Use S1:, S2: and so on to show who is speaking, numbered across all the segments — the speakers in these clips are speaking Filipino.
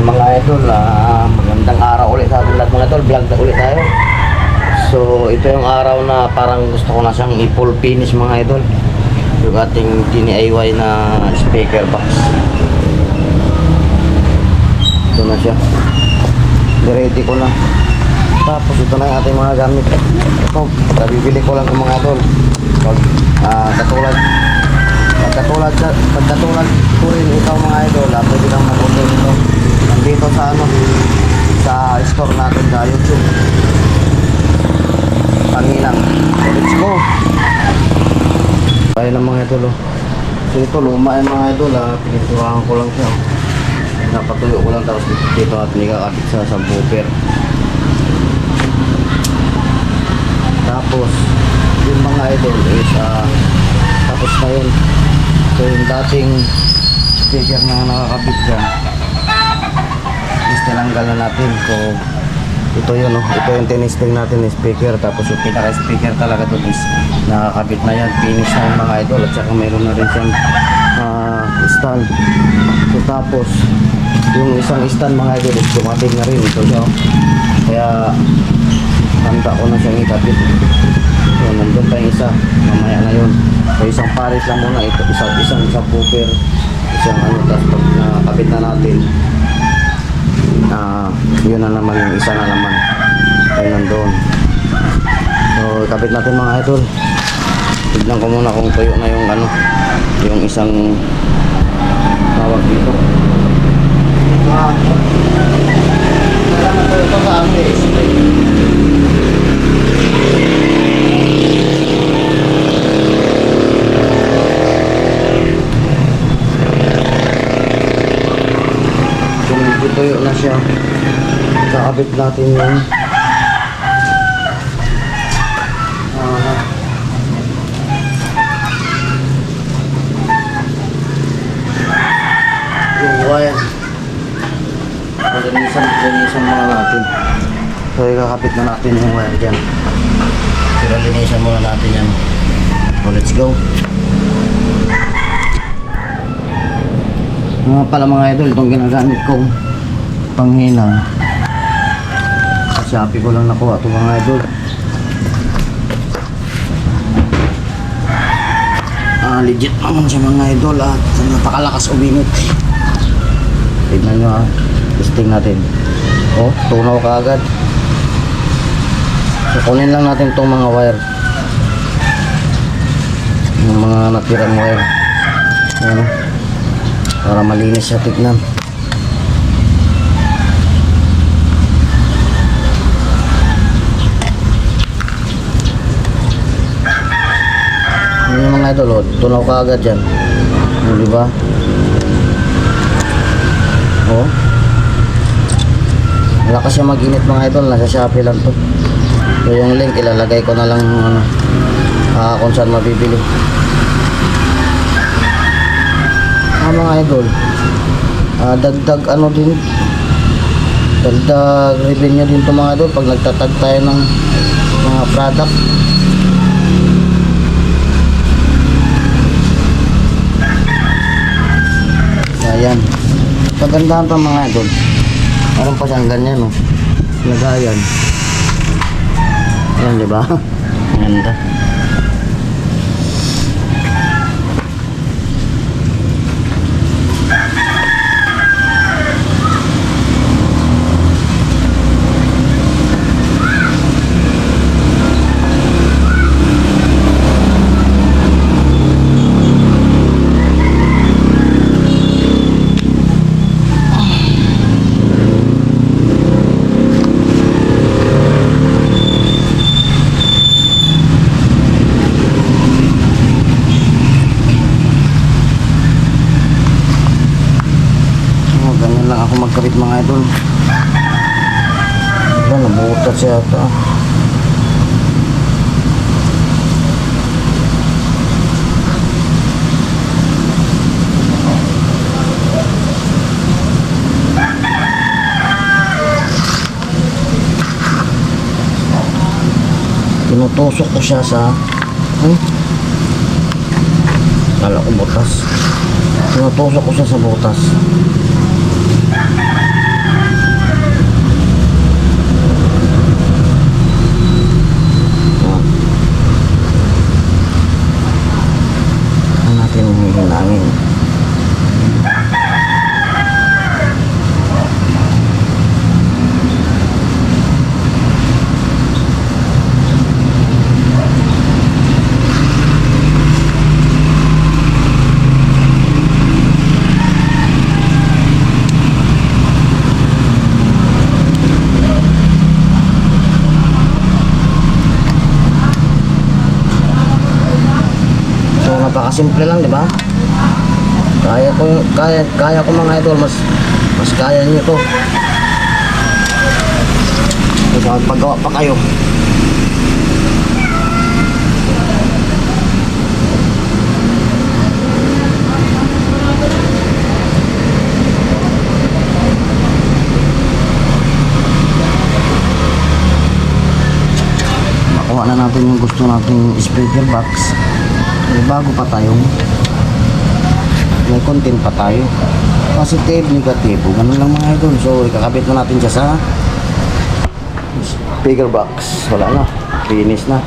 S1: Ayan mga idol, magandang araw ulit sa ating lahat mga idol. Vlog na ulit tayo. So ito yung araw na parang gusto ko na siyang i-full finish mga idol, yung ating DIY na speaker box. Ito na siya, ready ko na. Tapos ito na yung ating mga gamit. Ito, nabibili ko lang mga idol. Pagkatulad ko rin ito mga idol, pwede kang mag-order ito nandito sa sa store natin sa YouTube. Pangilang, let's go. Kaya ng mga idol. So ito luma yung mga idol, piniturahan ko lang siya. Napatuyo ko lang, tapos dito at nikakabit sa subwoofer. Tapos yung mga idol is tapos na yun. So yung dating speaker na nakakabit dyan is tinanggal na natin. So ito yun, ito yung tinisting natin yung speaker. Tapos yung pinaka speaker talaga dun is nakakabit na yan, finish na yung mga idol. At saka mayroon na rin siyang stand. So tapos yung isang stand mga idol is dumating na rin ito siya. Kaya handa ko na siyang ikabit. So nandun pa yung isa, mamaya na yun. So isang pares lang muna ito, isang subwoofer, isang tapos pag nakabit na natin, yun na naman, yung isa na naman ay nandun. So ikabit natin mga idol. Tignan ko muna kung tuyo na yung yung isang tawag dito. Kailangan ko ito sa tuyo na siya. Kakabit natin yung wire. Linisan muna natin. So ikakabit na natin yung wire dyan. Pero linisan muna natin yan. So let's go. Mga pala mga idol, itong ginagamit kong panghinang sa Shopee ko lang nakuha ito mga idol. Legit naman siya mga idol, at napakalakas uminit. Tignan nyo testing natin. Tunaw ka agad. So kunin lang natin itong mga wire, yung mga natirang wire. Ayan, para malinis siya tignan. Yung mga idol, tunaw ka agad dyan. Diba? Malakas siya mag-init mga idol. Nasa Shopee lang to. So yung link ilalagay ko na lang kung saan mabibili. Mga idol, dagdag din, dagdag revenue din to mga idol pag nagtatag tayo ng mga product. Ayan, pagandahan pa mga idol. Meron pa siyang ganyan, lagayan. Ayan, diba? Ganda. Ako magkabit mga idol. Nabutas siya ito. Tinutusok ko siya sa kala ko butas. Tinutusok ko siya sa butas. Napakasimple lang, di ba? Kaya ko mga idol, mas kaya niyo to. Kasi paggawa pa kayo. Nakuha na natin yung gusto nating speaker box. Bago pa tayong may content pa tayo, positive, negative, ganun lang mga idol. So ikakabit na natin siya sa speaker box. Wala na, finish na.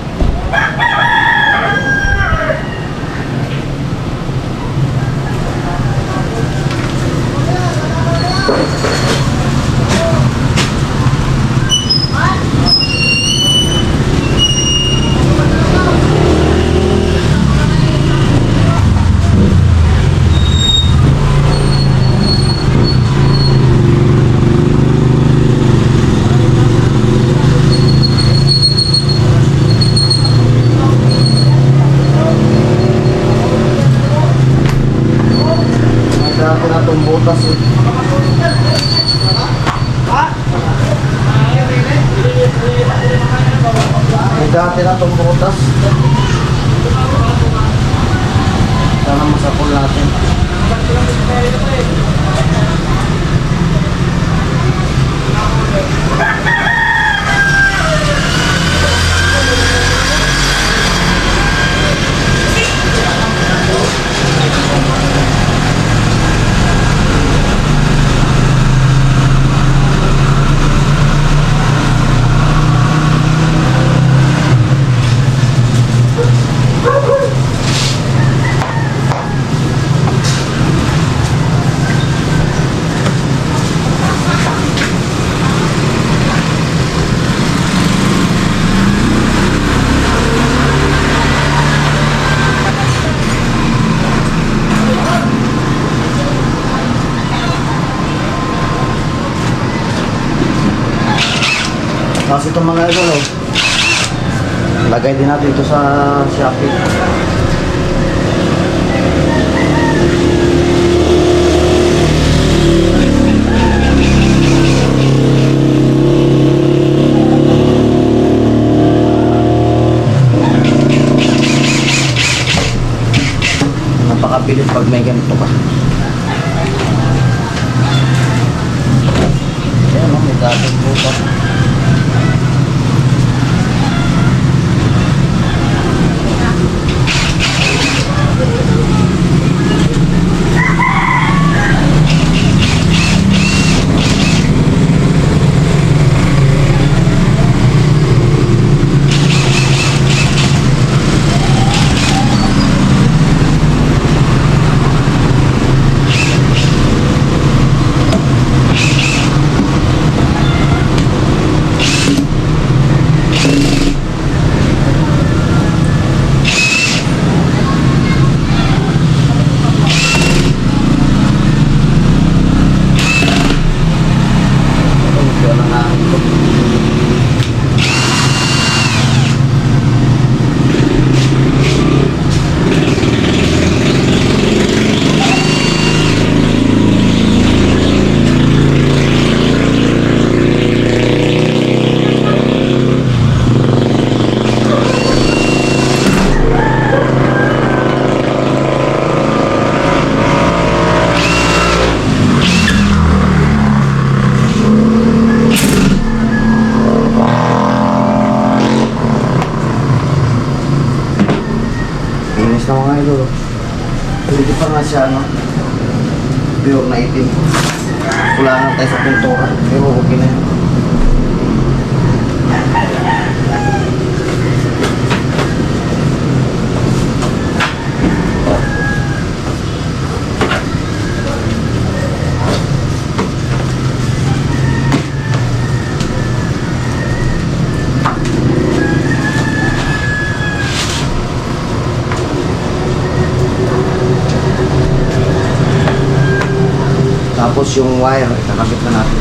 S1: Dati na itong butas eh. May dati na itong butas. Sana masapol natin. Tapos itong mga idol, oh, lagay din natin ito sa Shopee. Napakabilis pag may ganito pa. Ayan, oh, may dating bukas. Inis na mga idol. Pwede pa nga siya, no? Pure na itim. Kulangan tayo sa pintura. Pero okay na yun. Tapos yung wire, kakabit na natin.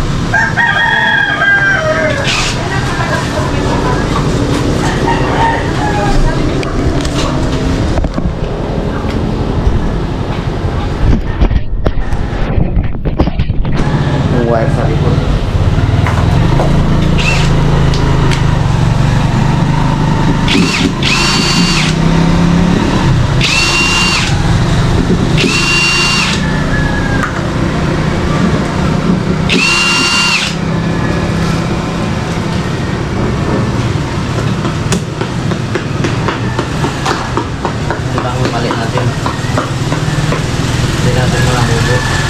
S1: wire sa likod. Ito lang ang mali natin. Hindi natin malamubo.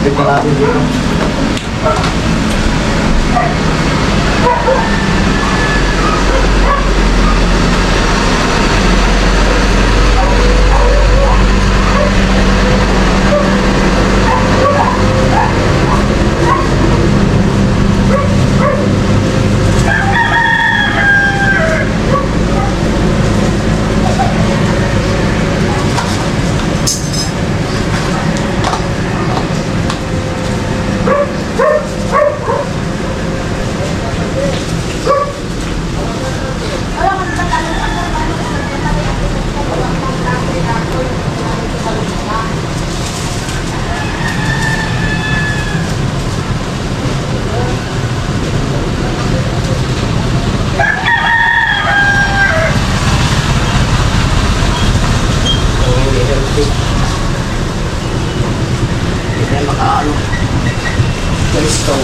S1: Kapit na natin dito. Hindi na makaano. Let's go.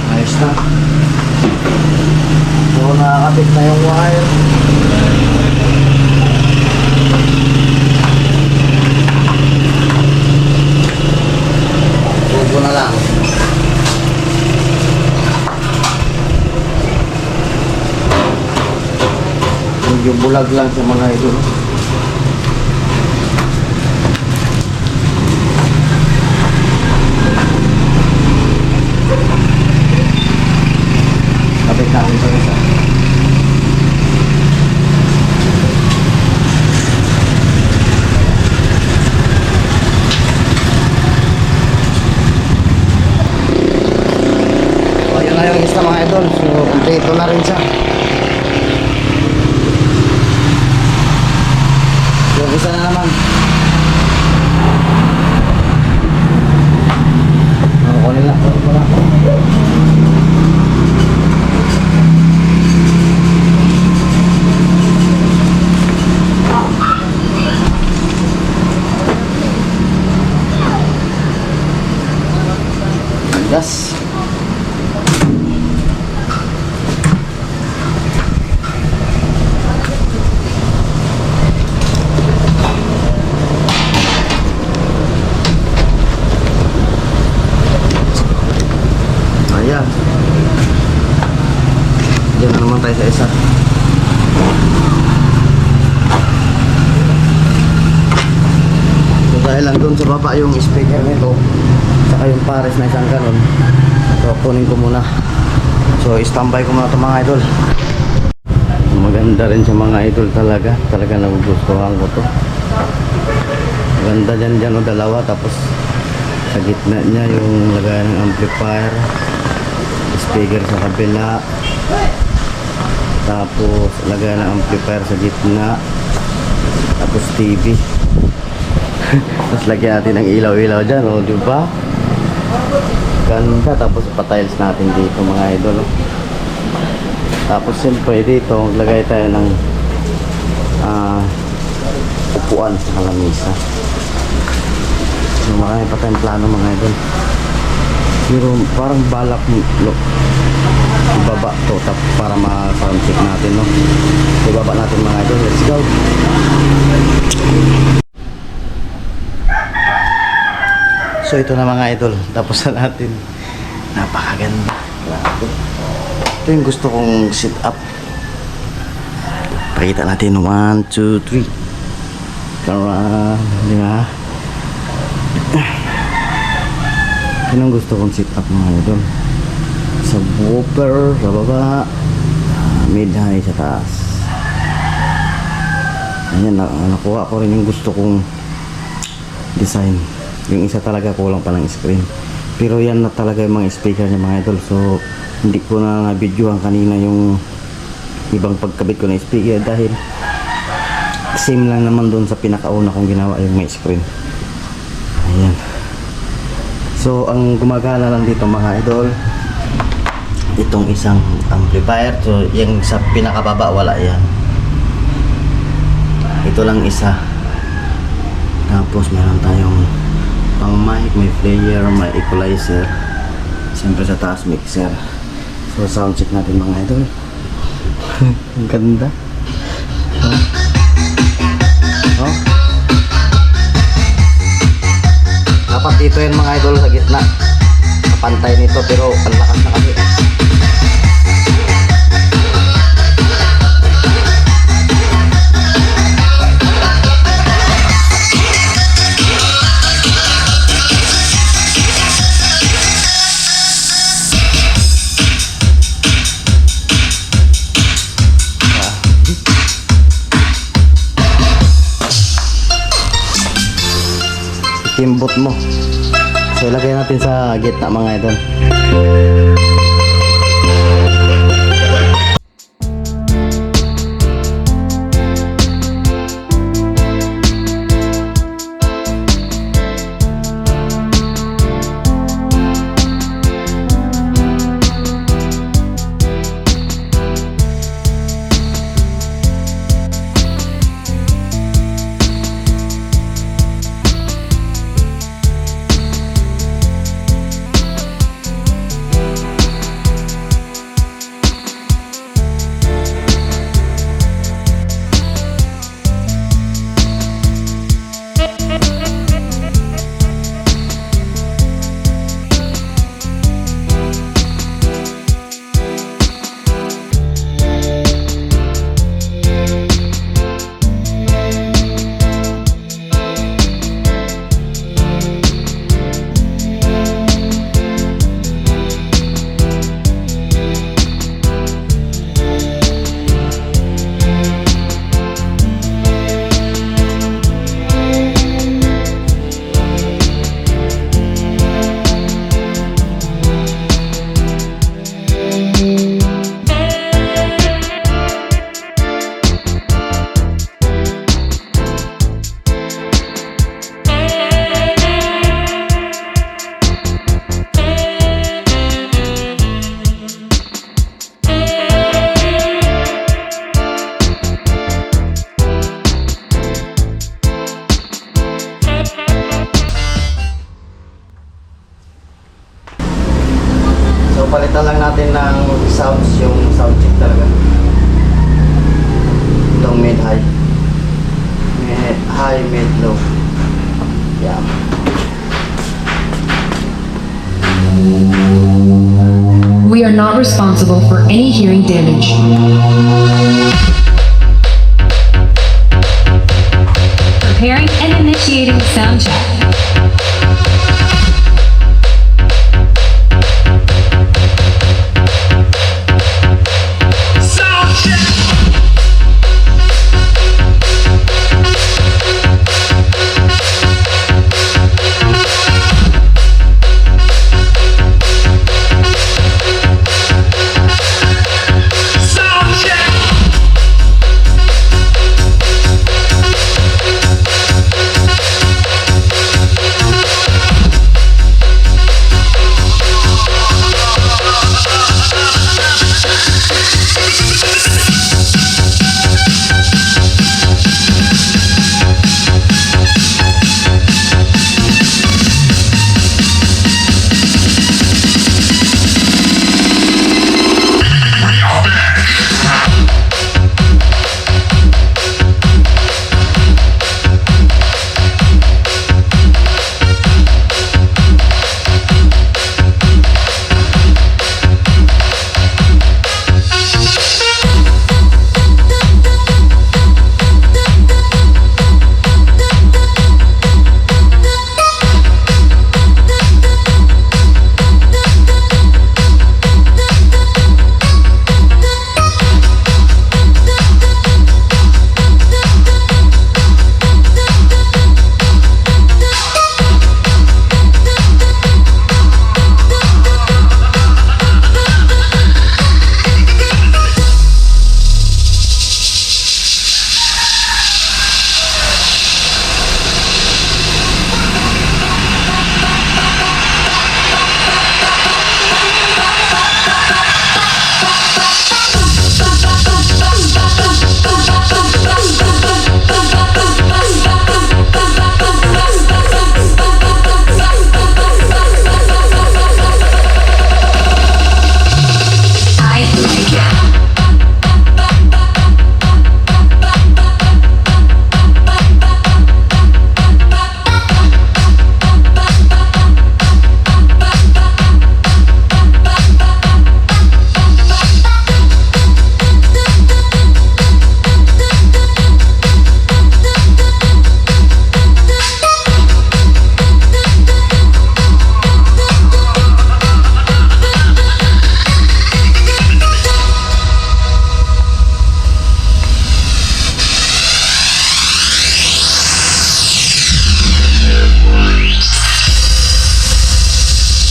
S1: Ayos na. So, nakakapit na yung wire. Tubo na lang. Medyo bulag lang sa mga ito. Kapit natin sa isa. So, ayun na yung isa mga idol. So, kompleto na rin siya. Yung isa na naman. Kunin lang. Yes. Ayan. Diyan na naman tayo sa isa. So dahil lang doon sa baba yung speaker nito, saka yung pares na isang ganon, so kunin ko muna. So standby ko muna ito mga idol. Maganda rin sa mga idol talaga. Talaga nagugustuhan ko to. Maganda dyan o dalawa. Tapos sa gitna niya yung lagayan ng amplifier, speaker sa kabila, tapos lagayan ng amplifier sa gitna, tapos TV. Tapos lagyan natin ng ilaw-ilaw dyan, o diba? Ganda. Tapos pa-tiles natin dito mga idol. Tapos siyempre dito maglagay tayo ng upuan sa lamisa. So marami pa tayong plano mga idol. Pero parang balak ibaba to para ma-sound check natin, no? Ibaba natin mga idol. Let's go. So ito na mga idol, tapos na natin. Napakaganda. Grabe. Ito yung gusto kong sit up. Pakita natin. 1, 2, 3. Karan. Di ba? Yan ang gusto kong sit up mga idol. Sa woofer, sa baba, mid-high sa taas. Ayan, nakuha ko rin yung gusto kong design. Yung isa talaga kulang pa ng screen. Pero yan na talaga yung mga speaker niya mga idol. So hindi ko na na-videohan kanina yung ibang pagkabit ko na speaker dahil same lang naman doon sa pinakauna kong ginawa yung may screen. Ayan. So ang gumagana lang dito mga idol, itong isang amplifier. So yung sa pinakababa wala yan. Ito lang isa. Tapos meron tayong pang mic, may player, may equalizer, siyempre sa taas mixer. So sound check natin mga idol. Ang ganda. Oh. Dapat dito yan mga idol sa gitna, kapantay nito, pero ang lakas na kasi. Kimbot mo. So ilagay natin sa gitna mga idol.
S2: responsible for any hearing damage. Preparing and initiating sound check.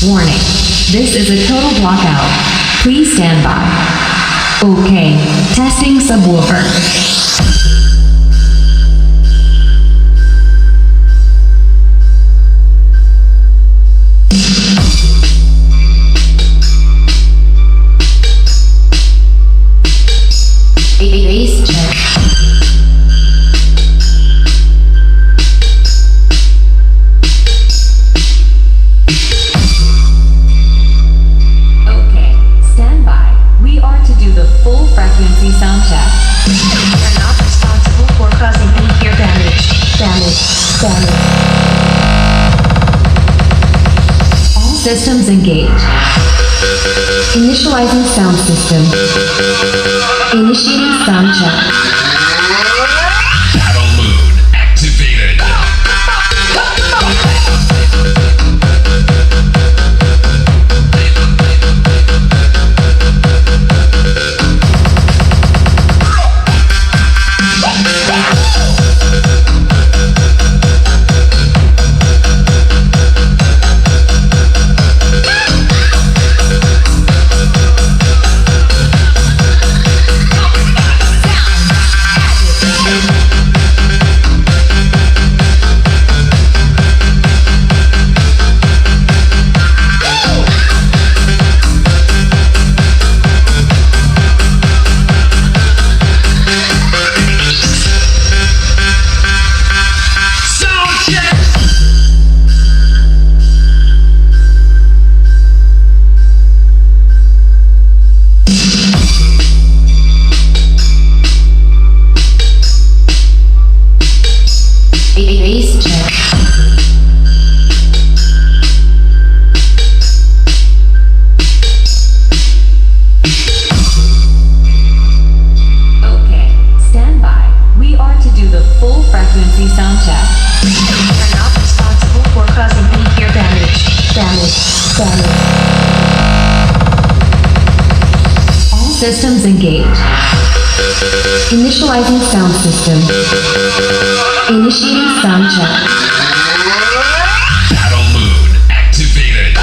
S2: Warning, this is a total blockout. Please stand by. Okay, testing subwoofer. Bass check. Okay, stand by. We are to do the full frequency sound check.
S3: We are not responsible for causing any ear damage.
S2: All systems engaged. Initializing sound system. Initiating sound check.
S4: Battle mode activated.
S2: Systems engaged. Initializing sound system. Initiating sound check.
S4: Battle mode activated.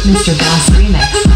S2: Mr. Bass Remix.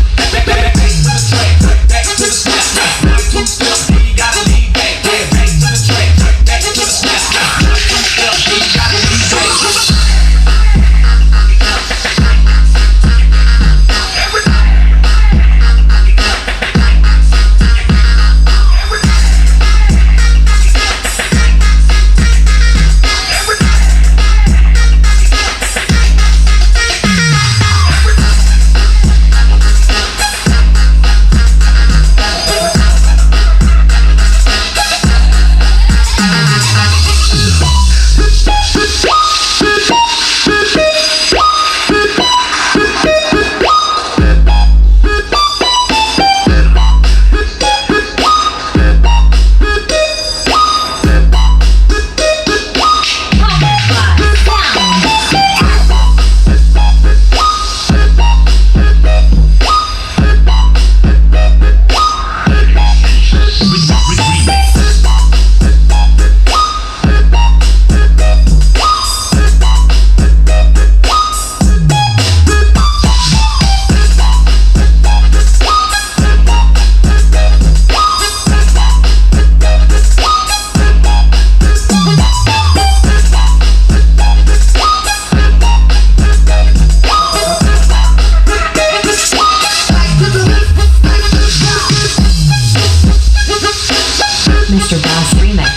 S2: Mr. Bass Remix.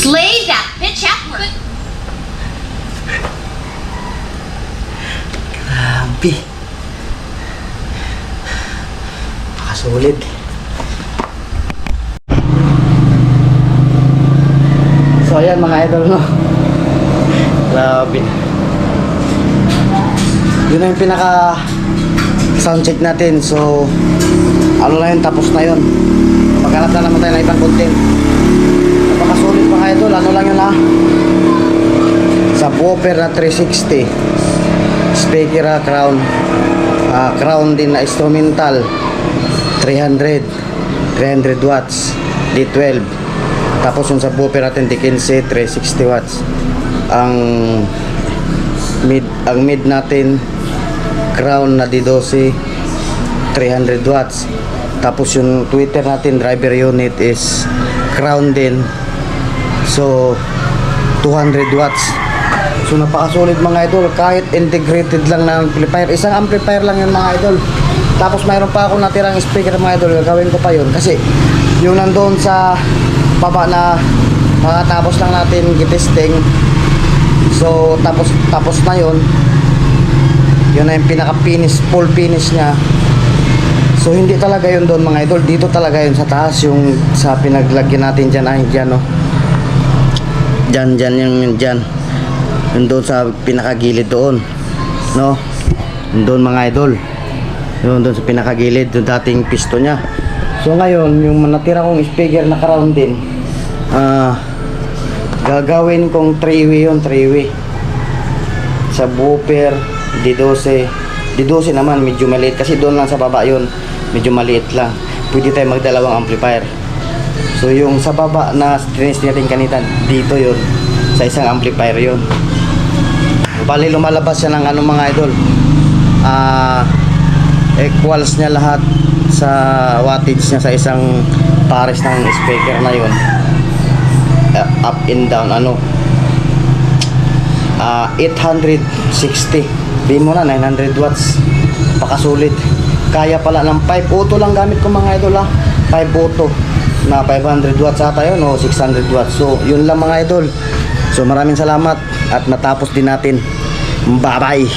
S3: Slay that bitch upward.
S1: Grabe. Nakasulit. So ayan mga idol, no? Grabe. Yun na yung pinaka sound check natin. So ano na yun, tapos na yun. Maghanap na naman tayo ng ibang content. Napakasulit mga idol. Ano lang yun, ha? Subwoofer na 360, speaker na crown din na instrumental, 300 watts, D12, Tapos yung subwoofer natin Dickinson 360 watts. Ang mid natin Crown na D12 300 watts. Tapos yung tweeter natin driver unit is Crown din. So 200 watts. So napakasulit mga idol, kahit integrated lang na amplifier. Isang amplifier lang yun mga idol. Tapos mayroon pa ako natirang speaker mga idol, gagawin ko pa yun kasi yung nandoon sa baba na makatapos lang natin gitesting. So tapos na yun. Yun na yung pinaka finish, full finish nya. So hindi talaga yun doon mga idol, dito talaga yun sa taas, yung sa pinaglagyan natin dyan, ay dyan no. Dyan yung doon sa pinakagilid doon, no? Yung doon mga idol, yung doon sa pinakagilid, yung dating pisto nya. So ngayon, yung natira kong speaker na Crown din, gagawin kong 3-way yun, 3-way. Subwoofer, D12 naman, medyo maliit kasi doon lang sa baba yun, medyo maliit lang. Pwede tayo magdalawang amplifier. So yung sa baba na tinis natin kanina, dito yun, sa isang amplifier yun. Bali lumalabas siya ng ano mga idol, equals niya lahat sa wattage niya sa isang pares ng speaker na yun, up and down 860, di mo na 900 watts, pakasulit. Kaya pala ng 5 auto lang gamit ko mga idol 5 auto na 500 watts ata yun o 600 watts. So yun lang mga idol. So maraming salamat at natapos din natin. Bye bye.